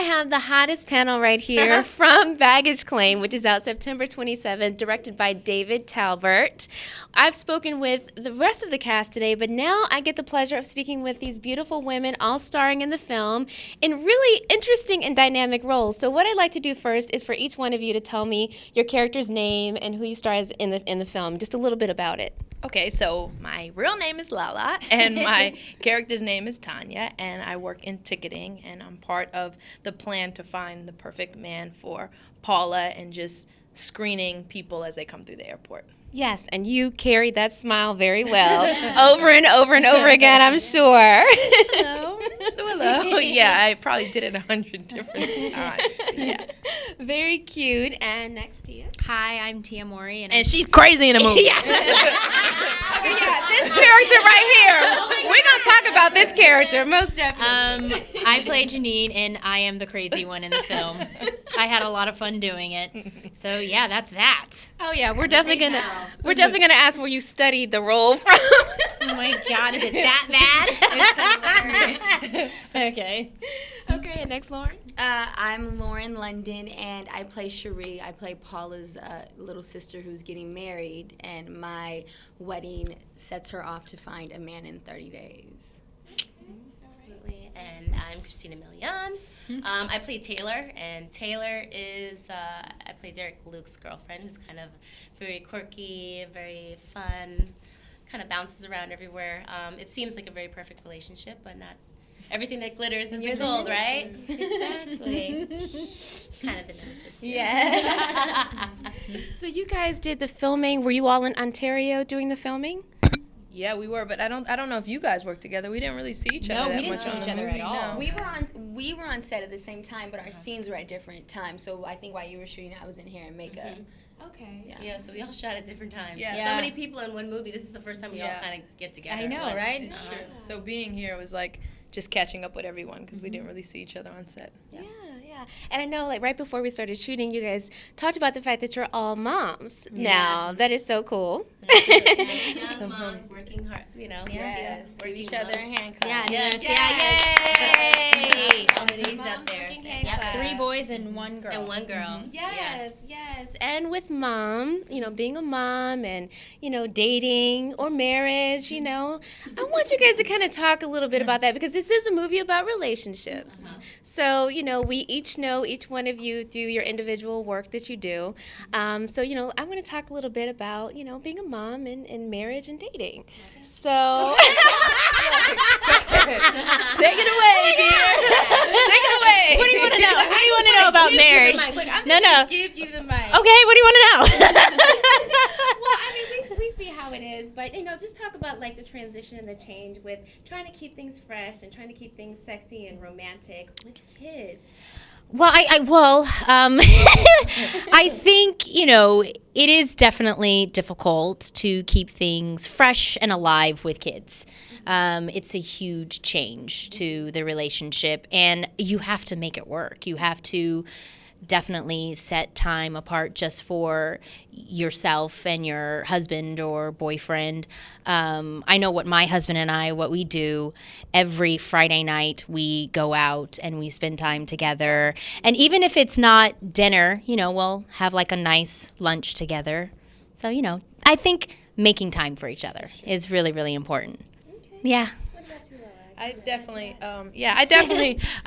I have the hottest panel right here from Baggage Claim, which is out September 27th, directed by David Talbert. I've spoken with the rest of the cast today, but now I get the pleasure of speaking with these beautiful women, all starring in the film, in really interesting and dynamic roles. So what I'd like to do first is for each one of you to tell me your character's name and who you star as in the film, just a little bit about it. Okay, so my real name is Lala, and my character's name is Tanya, and I work in ticketing, and I'm part of the plan to find the perfect man for Paula and just screening people as they come through the airport. Yes, and you carried that smile very well, over and over and over again, I'm sure. Hello. Hello. Yeah, I probably did it 100 different times. Yeah. Very cute. And next to you. Hi, I'm Tia Mowry, And she's crazy in the movie. Yeah. Okay, yeah, this character right here. We're going to talk about this character, most definitely. I play Janine, and I am the crazy one in the film. I had a lot of fun doing it. So yeah, that's that. Oh yeah, we're definitely gonna ask where you studied the role from. Oh my God, is it that bad? Okay. Okay, and next, Lauren. I'm Lauren London, and I play Cherie. I play Paula's little sister who's getting married, and my wedding sets her off to find a man in 30 days. Absolutely. And I'm Christina Milian. I play Taylor, and Taylor is, I play Derek Luke's girlfriend, who's kind of very quirky, very fun, kind of bounces around everywhere. It seems like a very perfect relationship, but not everything that glitters is the gold, right? Exactly. Kind of the nemesis, too. Yeah. So you guys did the filming. Were you all in Ontario doing the filming? Yeah, we were, but I don't know if you guys worked together. We didn't really see each other that we didn't much see on each the other movie, at all. no. We were on set at the same time, but our scenes were at different times. So I think while you were shooting, I was in hair and makeup. Okay. Yeah, so we all shot at different times. Yeah. So many people in one movie. This is the first time we all kind of get together. I know, once. right? Sure. So being here was like just catching up with everyone because we didn't really see each other on set. Yeah. And I know, like, right before we started shooting, you guys talked about the fact that you're all moms now. That is so cool. Young moms working hard, you know. Yes, give working each other a moms. hand clap. Yeah, Yay! All the ladies out there. Working hand Yep. clap. 3 boys and 1 girl. And 1 girl. Yes. And with mom, being a mom and, dating or marriage, I want you guys to kind of talk a little bit about that because this is a movie about relationships. So, we each know each one of you through your individual work that you do. So, I want to talk a little bit about, being a mom and marriage and dating. So. Take it away, dear. Take it away. What do you want to know? What do you want to know about marriage? Look, I'm No. gonna give you the mic. Okay, what do you want to know? Well, I mean, we see how it is, but just talk about like the transition and the change with trying to keep things fresh and trying to keep things sexy and romantic with kids. Well, I think, it is definitely difficult to keep things fresh and alive with kids. It's a huge change to the relationship, and you have to make it work. You have to definitely set time apart just for yourself and your husband or boyfriend. I know what my husband and I, what we do every Friday night, we go out and we spend time together. And even if it's not dinner, we'll have like a nice lunch together. So, I think making time for each other is really, really important. Okay. Yeah. What about you, Lala? I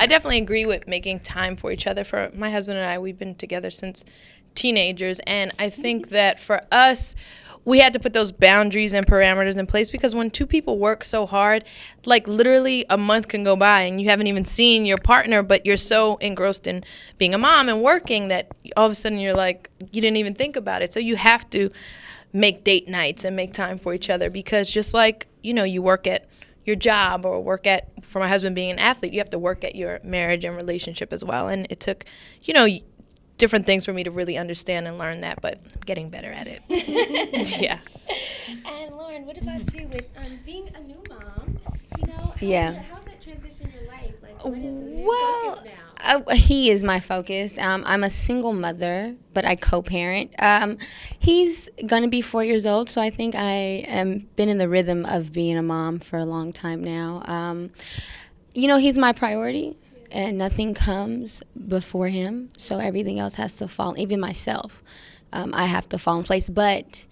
definitely agree with making time for each other. For my husband and I, we've been together since teenagers, and I think that for us, we had to put those boundaries and parameters in place because when 2 people work so hard, like literally a month can go by and you haven't even seen your partner, but you're so engrossed in being a mom and working that all of a sudden you're like, you didn't even think about it. So you have to make date nights and make time for each other because just like, you work at your job or for my husband being an athlete, you have to work at your marriage and relationship as well. And it took, different things for me to really understand and learn that, but I'm getting better at it. Yeah. And Lauren, what about you with being a new mom? How's that transition your life? Like, what is the new focus now? He is my focus. I'm a single mother, but I co-parent. He's going to be 4 years old, so I think I am been in the rhythm of being a mom for a long time now. He's my priority. and nothing comes before him. So everything else has to fall, even myself. I have to fall in place. But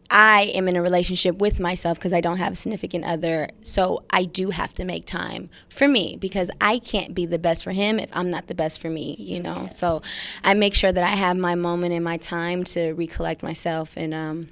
I am in a relationship with myself because I don't have a significant other. So I do have to make time for me because I can't be the best for him if I'm not the best for me, you know. Yes. So I make sure that I have my moment and my time to recollect myself and,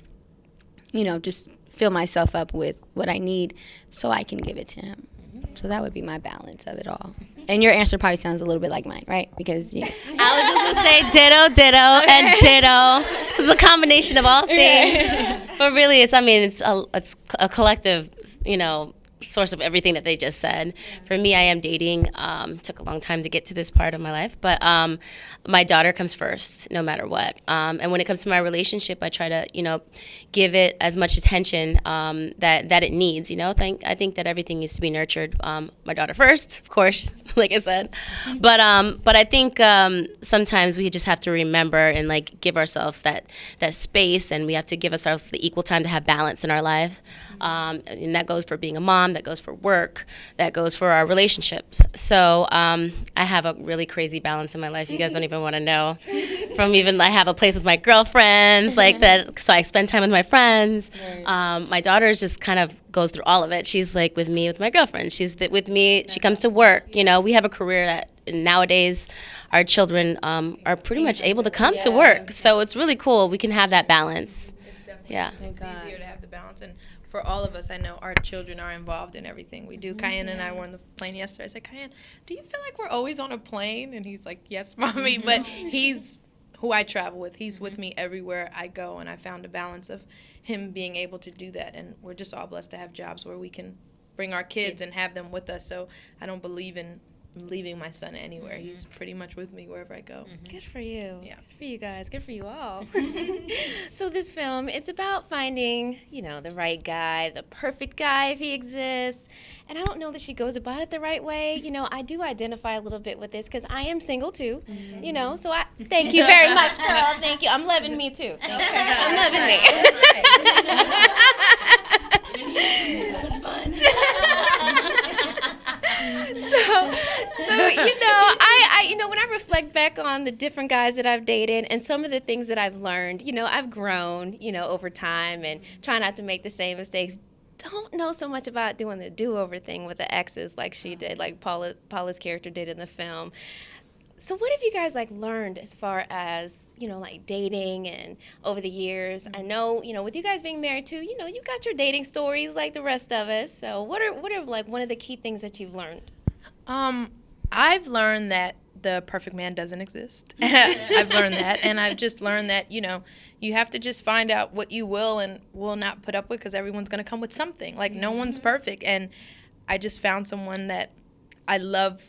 you know, just fill myself up with what I need so I can give it to him. So that would be my balance of it all. And your answer probably sounds a little bit like mine, right? Because I was just going to say ditto, and ditto. It's a combination of all things. But really, it's a collective, you know, source of everything that they just said. For me, I am dating. Took a long time to get to this part of my life, but my daughter comes first, no matter what. And when it comes to my relationship, I try to, you know, give it as much attention that it needs. You know, I think that everything needs to be nurtured. My daughter first, of course, like I said, but I think sometimes we just have to remember and like give ourselves that space, and we have to give ourselves the equal time to have balance in our life. And that goes for being a mom, that goes for work, that goes for our relationships. So I have a really crazy balance in my life. You guys don't even want to know. From even I have a place with my girlfriends, like that, so I spend time with my friends. My daughter just kind of goes through all of it. She's like with me with my girlfriends. She's with me. She comes to work. You know, we have a career that nowadays our children are pretty much able to come to work. So it's really cool. We can have that balance. Yeah. It's easier to have the balance. And for all of us, I know our children are involved in everything we do. Cayenne and I were on the plane yesterday. I said, Cayenne, do you feel like we're always on a plane? And he's like, yes, Mommy. But he's who I travel with. He's with me everywhere I go. And I found a balance of him being able to do that. And we're just all blessed to have jobs where we can bring our kids and have them with us. So I don't believe in leaving my son anywhere. He's pretty much with me wherever I go. Good for you. Yeah. Good for you guys. Good for you all. So this film, it's about finding, you know, the right guy, the perfect guy if he exists. And I don't know that she goes about it the right way. You know, I do identify a little bit with this because I am single too. You know, so I thank you very much, girl. Thank you. I'm loving me too. I'm loving me. That was fun. So you know, I you know, when I reflect back on the different guys that I've dated and some of the things that I've learned, you know, I've grown, you know, over time and try not to make the same mistakes. Don't know so much about doing the do-over thing with the exes like she did, like Paula's character did in the film. So what have you guys like learned as far as, you know, like dating and over the years? I know, you know, with you guys being married too, you know, you got your dating stories like the rest of us. So what are like one of the key things that you've learned? I've learned that the perfect man doesn't exist. I've learned that, and I've just learned that, you know, you have to just find out what you will and will not put up with because everyone's going to come with something. Like, no one's perfect, and I just found someone that I love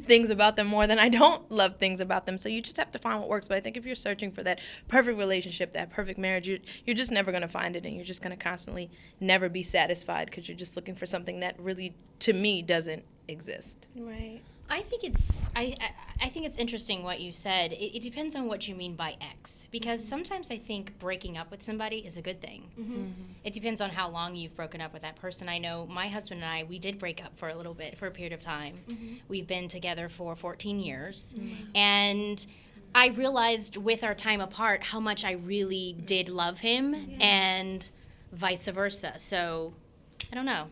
things about them more than I don't love things about them. So you just have to find what works. But I think if you're searching for that perfect relationship, that perfect marriage, you're just never going to find it, and you're just going to constantly never be satisfied because you're just looking for something that really, to me, doesn't exist. Right. I think it's interesting what you said. It depends on what you mean by ex, because sometimes I think breaking up with somebody is a good thing. It depends on how long you've broken up with that person. I know my husband and I, we did break up for a little bit, for a period of time. We've been together for 14 years, and I realized with our time apart how much I really did love him, and vice versa. So I don't know.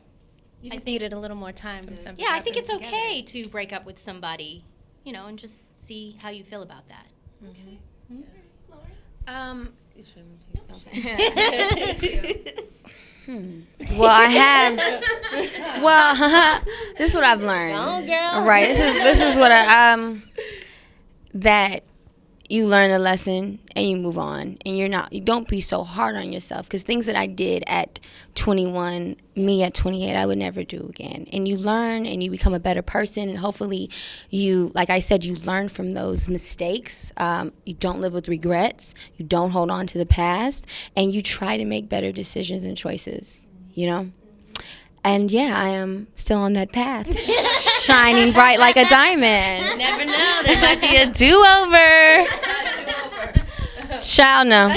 You just needed a little more time. Yeah, I think it's okay to break up with somebody, you know, and just see how you feel about that. Well, I have. Well, this is what I've learned. Oh, girl. Right. This is what that you learn a lesson and you move on, and you don't be so hard on yourself, because things that I did at 21, me at 28, I would never do again. And you learn and you become a better person, and hopefully you, like I said, you learn from those mistakes. You don't live with regrets. You don't hold on to the past, and you try to make better decisions and choices, you know? And yeah, I am still on that path, shining bright like a diamond. You never know. There might be a do-over. Shall know.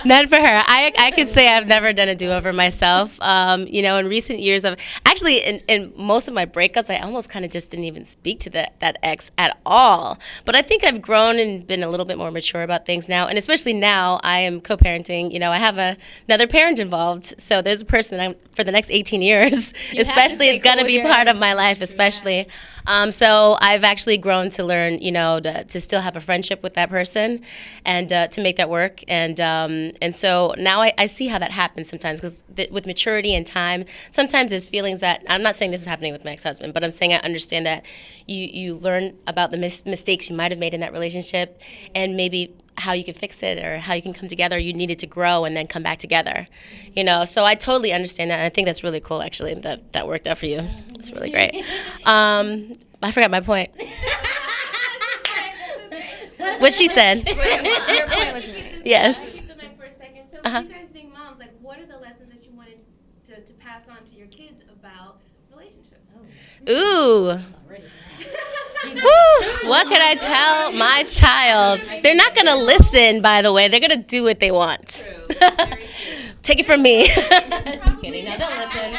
None for her. I could say I've never done a do-over myself. You know, in recent years, I actually, in most of my breakups, I almost kind of just didn't even speak to that ex at all. But I think I've grown and been a little bit more mature about things now. And especially now, I am co-parenting. You know, I have another parent involved. So there's a person that for the next 18 years, especially, is going to be part of my life, especially. So I've actually grown to learn, you know, to still have a friendship with that person and to make that work. And so now I see how that happens sometimes, because with maturity and time, sometimes there's feelings that, I'm not saying this is happening with my ex-husband, but I'm saying I understand that you learn about the mistakes you might have made in that relationship and maybe how you can fix it or how you can come together. You needed to grow and then come back together, you know. So I totally understand that, and I think that's really cool, actually, that worked out for you. It's really great. I forgot my point. What she said. Your point was Yes. Keep the mic for a second. So, Uh-huh. you guys being moms, like, what are the lessons that you wanted to pass on to your kids about relationships? Ooh. Woo, what could I tell my child? They're not going to listen, by the way. They're going to do what they want. Take it from me. Just kidding. No, don't listen.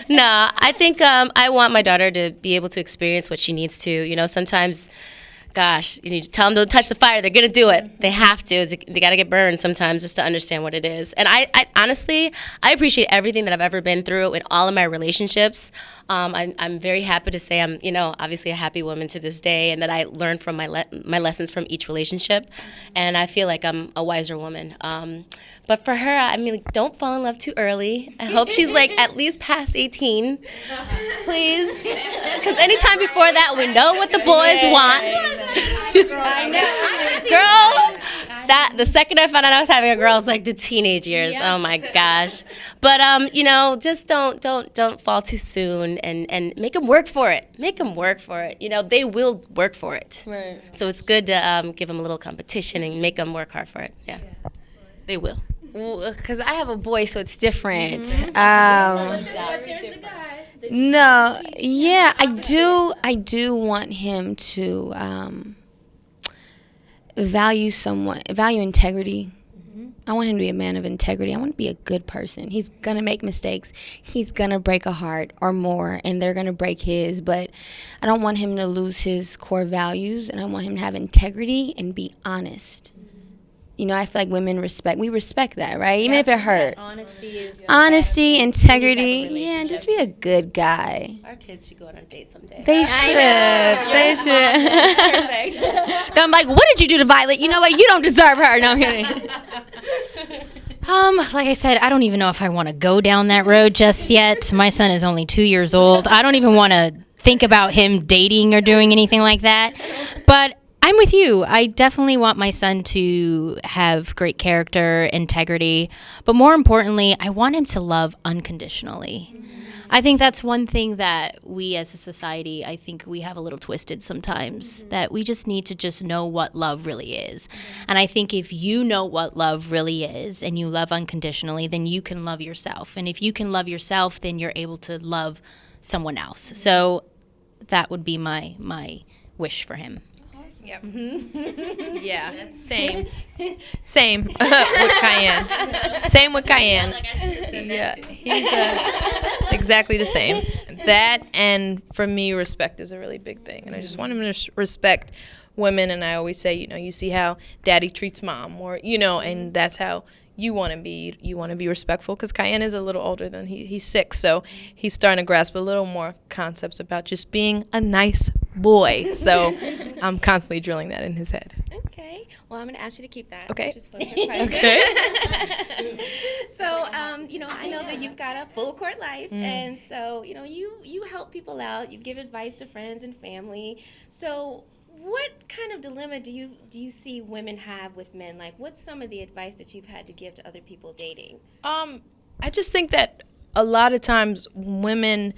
No, I think I want my daughter to be able to experience what she needs to. You know, sometimes, gosh, you need to tell them to touch the fire. They're going to do it. They have to. They got to get burned sometimes just to understand what it is. And I honestly, I appreciate everything that I've ever been through in all of my relationships. I'm very happy to say I'm, you know, obviously a happy woman to this day, and that I learned from my lessons from each relationship. And I feel like I'm a wiser woman. But for her, I mean, like, don't fall in love too early. I hope she's like at least past 18, please. Because anytime before that, we know what the boys want. Girl, that the second I found out I was having a girl, was like the teenage years. Oh my gosh. But you know, just don't fall too soon, and make them work for it. Make them work for it. You know, they will work for it. Right. So it's good to give them a little competition and make them work hard for it. Yeah. They will. Because I have a boy, so it's different. But there's the guy. No, yeah, I do want him to value integrity. I want him to be a man of integrity. I want him to be a good person. He's going to make mistakes. He's going to break a heart or more, and they're going to break his. But I don't want him to lose his core values, and I want him to have integrity and be honest. You know, I feel like women respect that, right? Even if it hurts. Honesty, integrity, yeah, and just be a good guy. Our kids should go on a date someday. They should. They should. I'm like, what did you do to Violet? You know what? You don't deserve her. No, I'm kidding. Like I said, I don't even know if I want to go down that road just yet. My son is only 2 years old. I don't even want to think about him dating or doing anything like that. But I'm with you. I definitely want my son to have great character, integrity, but more importantly, I want him to love unconditionally. I think that's one thing that we as a society, I think we have a little twisted sometimes, that we just need to just know what love really is. And I think if you know what love really is and you love unconditionally, then you can love yourself. And if you can love yourself, then you're able to love someone else. So that would be my wish for him. Yep. Yeah. Same with Cayenne. Same with Cayenne. Yeah. He's exactly the same. That, and for me, respect is a really big thing, and I just want him to respect women. And I always say, you know, you see how daddy treats mom, or you know, and that's how you want to be. You want to be respectful, because Cayenne is a little older than he's 6, so he's starting to grasp a little more concepts about just being a nice boy. So I'm constantly drilling that in his head. Okay. Well, I'm going to ask you to keep that. Okay. Just one quick question. Okay. So, you know, I know that you've got a full court life, and so, you know, you help people out. You give advice to friends and family. So, what kind of dilemma do you see women have with men? Like, what's some of the advice that you've had to give to other people dating? I just think that a lot of times women,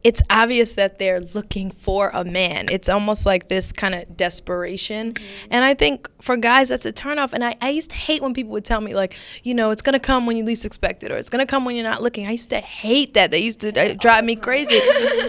it's obvious that they're looking for a man. It's almost like this kind of desperation. And I think for guys, that's a turnoff. And I used to hate when people would tell me, like, you know, it's going to come when you least expect it, or it's going to come when you're not looking. I used to hate that. They used to drive me crazy.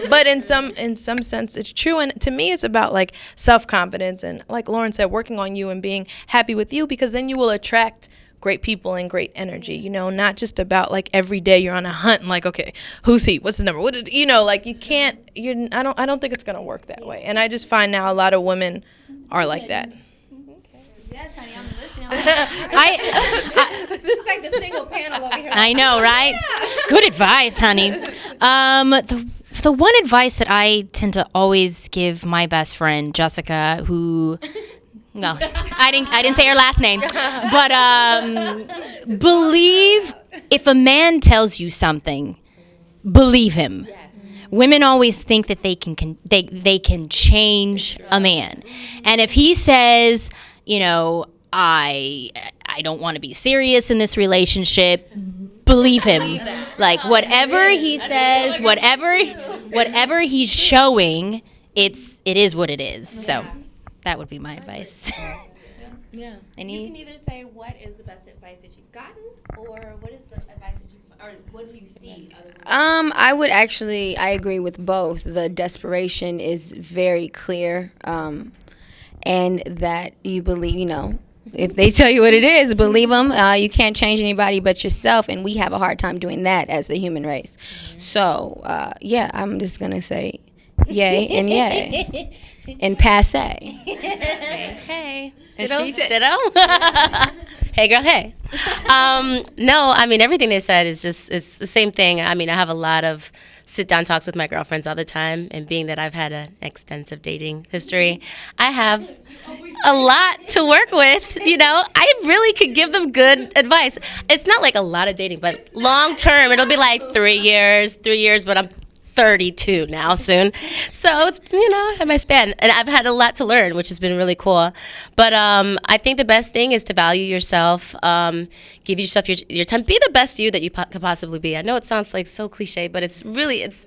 But in some sense, it's true. And to me, it's about, like, self-confidence. And like Lauren said, working on you and being happy with you, because then you will attract great people and great energy, you know, not just about like every day you're on a hunt and like, okay, who's he? What's his number? What is, you know, like you can't, I don't think it's going to work that way. And I just find now a lot of women are like that. Yes, honey, I'm listening. It's like the single panel over here. I know, right? Good advice, honey. The one advice that I tend to always give my best friend Jessica, who, no, I didn't say her last name, but believe if a man tells you something, believe him. Women always think that they can change a man, and if he says, you know, I don't want to be serious in this relationship, believe him. Like whatever he says, whatever he's showing, it is what it is. So that would be my advice. Yeah. You can either say what is the best advice that you've gotten, or what is the advice that or what do you see? I agree with both. The desperation is very clear, and that you believe, you know, if they tell you what it is, believe them. You can't change anybody but yourself, and we have a hard time doing that as the human race. So, yeah, I'm just going to say yay and yay and passe. Hey. And Ditto? she said- Ditto? Hey, girl, hey. No, I mean, everything they said is just, it's the same thing. I mean, I have a lot of sit-down talks with my girlfriends all the time, and being that I've had an extensive dating history, I have a lot to work with, you know. I really could give them good advice. It's not like a lot of dating, but long term, it'll be like 3 years, but I'm 32 now soon. So it's, you know, at my span. And I've had a lot to learn, which has been really cool. But I think the best thing is to value yourself, give yourself your time. Be the best you that you could possibly be. I know it sounds like so cliche, but it's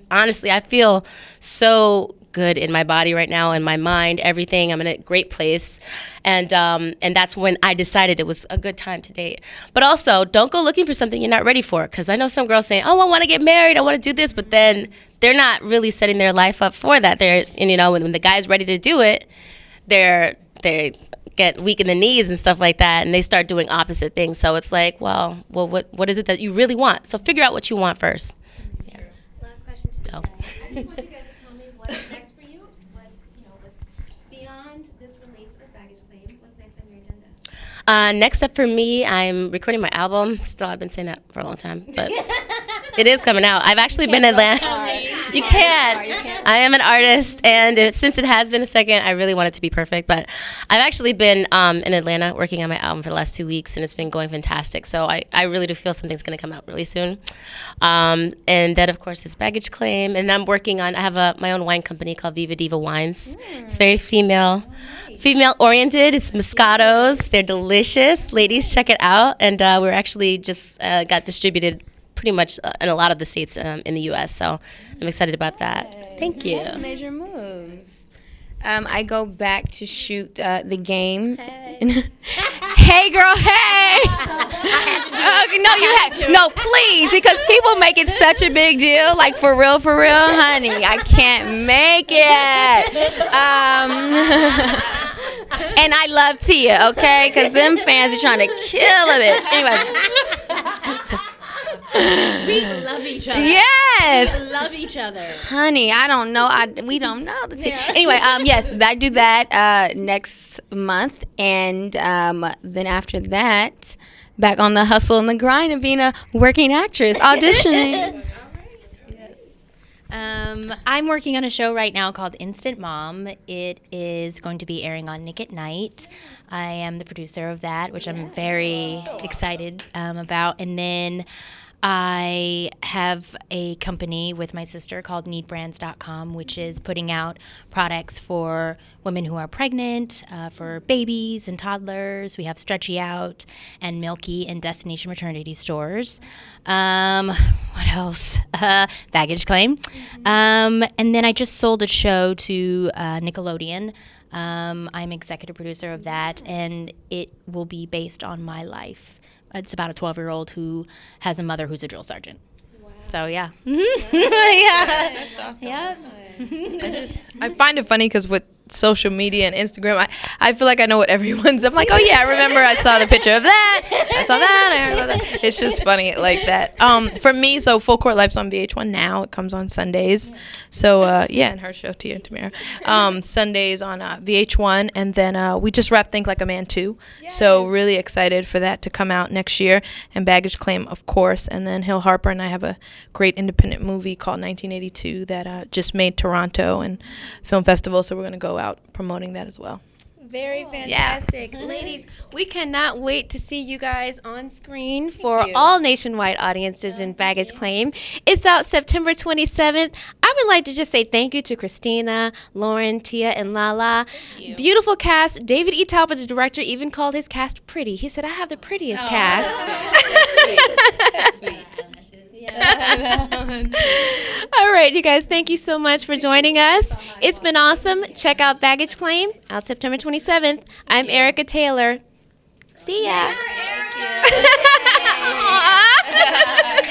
honestly, I feel so good in my body right now, in my mind, everything. I'm in a great place. And that's when I decided it was a good time to date. But also, don't go looking for something you're not ready for, because I know some girls saying, oh, I want to get married, I want to do this, but then they're not really setting their life up for that. And you know, when the guy's ready to do it, they get weak in the knees and stuff like that, and they start doing opposite things. So it's like, well, what is it that you really want? So figure out what you want first. Yeah. Last question to Go. I just want you guys to tell me what's next for you. What's beyond this release of Baggage Claim. What's next on your agenda? Next up for me, I'm recording my album. Still, I've been saying that for a long time, but it is coming out. I've actually been in Atlanta. You can't. I am an artist, and since it has been a second, I really want it to be perfect. But I've actually been in Atlanta working on my album for the last 2 weeks, and it's been going fantastic. So I really do feel something's going to come out really soon. And that, of course, is Baggage Claim. And I have my own wine company called Viva Diva Wines. It's very female-oriented. It's Moscatos. They're delicious. Ladies, check it out. And we're actually just got distributed pretty much in a lot of the states in the U.S., so I'm excited about that. Thank you. That's major moves. I go back to shoot the game. Hey, girl, hey! No, you have no, please, because people make it such a big deal. Like for real, honey, I can't make it. And I love Tia, okay? Because them fans are trying to kill a bitch. Anyway. We love each other. Yes. We love each other. Honey, I don't know. We don't know. Anyway, yes, I do that next month. And then after that, back on the hustle and the grind of being a working actress, auditioning. I'm working on a show right now called Instant Mom. It is going to be airing on Nick at Night. I am the producer of that, which I'm very excited about. And then I have a company with my sister called needbrands.com, which is putting out products for women who are pregnant, for babies and toddlers. We have Stretchy Out and Milky and Destination Maternity stores. What else? Baggage Claim. And then I just sold a show to Nickelodeon. I'm executive producer of that, and it will be based on my life. It's about a 12-year-old who has a mother who's a drill sergeant. Wow. So, yeah. Yeah. That's awesome. Yeah. I find it funny because with social media and Instagram, I feel like I know what everyone's. I'm like, oh yeah, I remember I saw the picture of that. I saw that. I heard about that. It's just funny like that. For me, so Full Court Life's on VH1 now. It comes on Sundays. So yeah, and her show Tia and Tamara. Sundays on VH1, and then we just wrapped Think Like a Man 2. So really excited for that to come out next year. And Baggage Claim, of course. And then Hill Harper and I have a great independent movie called 1982 that just made Toronto and Film Festival. So we're going to go out promoting that as well. Very fantastic. Ladies, we cannot wait to see you guys on screen for all nationwide audiences in Baggage Claim. It's out September 27th. I would like to just say thank you to Christina, Lauren, Tia, and Lala. Beautiful cast. David E. Talbot, the director, even called his cast pretty. He said, I have the prettiest cast. That's sweet. All right, you guys, thank you so much for joining us. It's been awesome. Check out Baggage Claim out September 27th. I'm Erica Taylor. See ya. Thank you.